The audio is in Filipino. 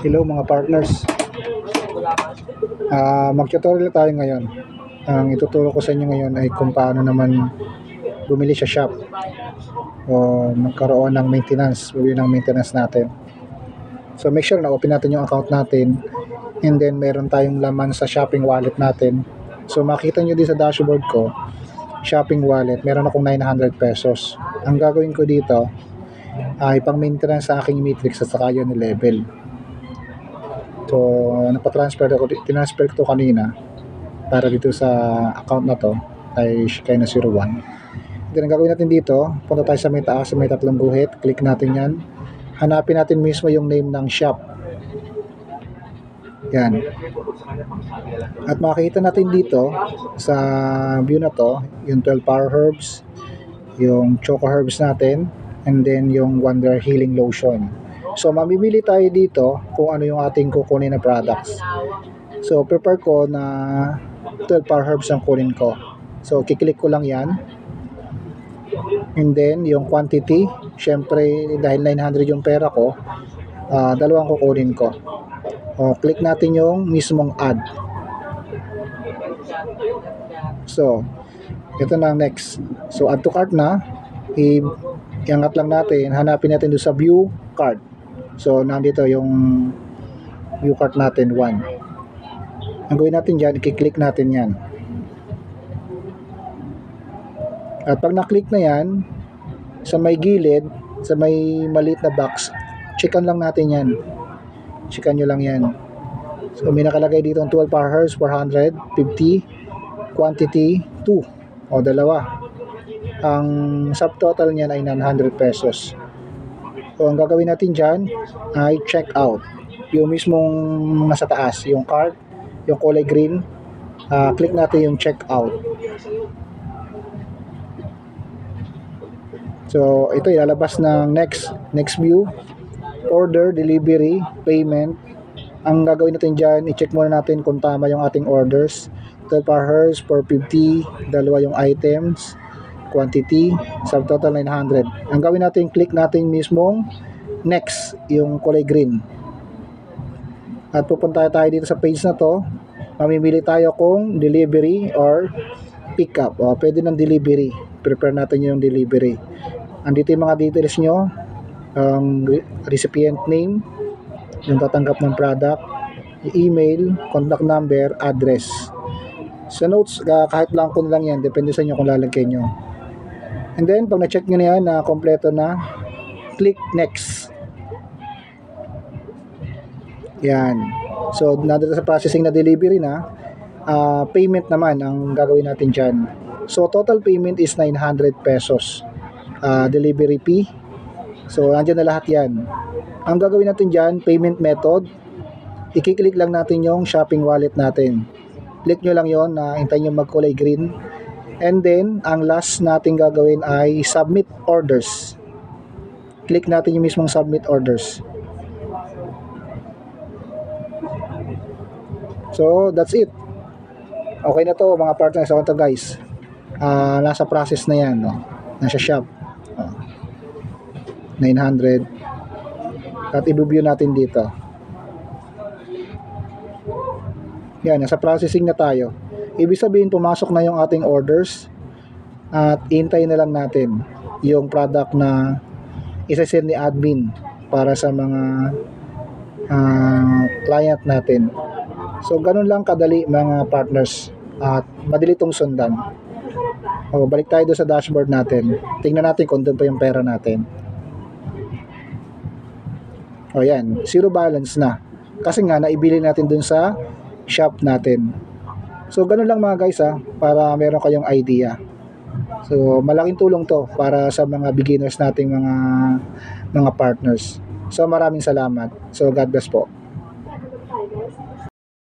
Hello mga partners. Mag-tutorial tayo ngayon. Ang ituturo ko sa inyo ngayon ay kung paano naman bumili sa shop o magkaroon ng maintenance, bumili ng maintenance natin. So make sure na open natin yung account natin, and then meron tayong laman sa shopping wallet natin. So makita nyo din sa dashboard ko, shopping wallet, meron akong 900 pesos. Ang gagawin ko dito ay pang maintenance sa aking matrix at saka yun level. So tinransfer ko kanina para dito sa account na to kay na 01. Then ang gagawin natin dito, punta tayo sa may taas, sa may tatlong guhit, click natin yan, hanapin natin mismo yung name ng shop. Yan. At makikita natin dito sa view na to, yung 12 power herbs, yung choco herbs natin, and then yung Wonder Healing Lotion. So mamimili tayo dito kung ano yung ating kukunin na products. So prepare ko na 12 power herbs ang kunin ko. So kiklik ko lang yan. And then yung quantity, syempre dahil 900 yung pera ko, dalawang kukunin ko. Click natin yung mismong add. So ito na next. So add to cart na. Iangat lang natin, hanapin natin doon sa view cart. So nandito yung view cart natin 1. Ang gawin natin dyan, i-click natin yan. At pag na-click na yan, sa may gilid, sa may maliit na box, checkan lang natin yan. Checkan nyo lang yan. So may nakalagay dito ang 12 power herbs, 450, quantity 2 o dalawa. Ang subtotal niyan ay 900 pesos. So ang gagawin natin dyan ay check out. Yung mismong nasa taas, yung cart, yung kulay green, click natin yung check out. So ito ilalabas ng next view, order, delivery, payment. Ang gagawin natin dyan, i-check muna natin kung tama yung ating orders. 12 power herbs, 450, dalawa yung items, quantity, subtotal 900. Ang gawin natin, click natin mismong next, yung kulay green. At pupunta tayo dito sa page na to. Mamimili tayo kung delivery or pick up. Pwede ng delivery. Prepare natin yung delivery. Andito yung mga details nyo, recipient name, yung tatanggap ng product, email, contact number, address. Sa notes, kahit lang kung lang yan, depende sa inyo kung lalagay nyo. And then, pag na-check nyo na yan, na kompleto na, click next. Yan. So, nandito sa processing na delivery na, payment naman ang gagawin natin dyan. So, total payment is 900 pesos. Delivery fee. So, andyan na lahat yan. Ang gagawin natin dyan, payment method, i-click lang natin yung shopping wallet natin. Click nyo lang yon na hintayin nyo magkulay green. And then, ang last natin gagawin ay submit orders. Click natin yung mismong submit orders. So, that's it. Okay na to mga partners. So, ito guys. Nasa process na yan. No? Nasa shop. 900. At i-view natin dito. Yan, nasa processing na tayo. Ibig sabihin, pumasok na yung ating orders at hintayin na lang natin yung product na isa-send ni admin para sa mga client natin. So, ganun lang kadali mga partners at madali itong sundan. Balik tayo doon sa dashboard natin. Tingnan natin kung doon pa yung pera natin. Yan, zero balance na. Kasi nga, naibili natin doon sa shop natin. So, ganun lang mga guys para meron kayong idea. So, malaking tulong to para sa mga beginners nating mga partners. So, maraming salamat. So, God bless po.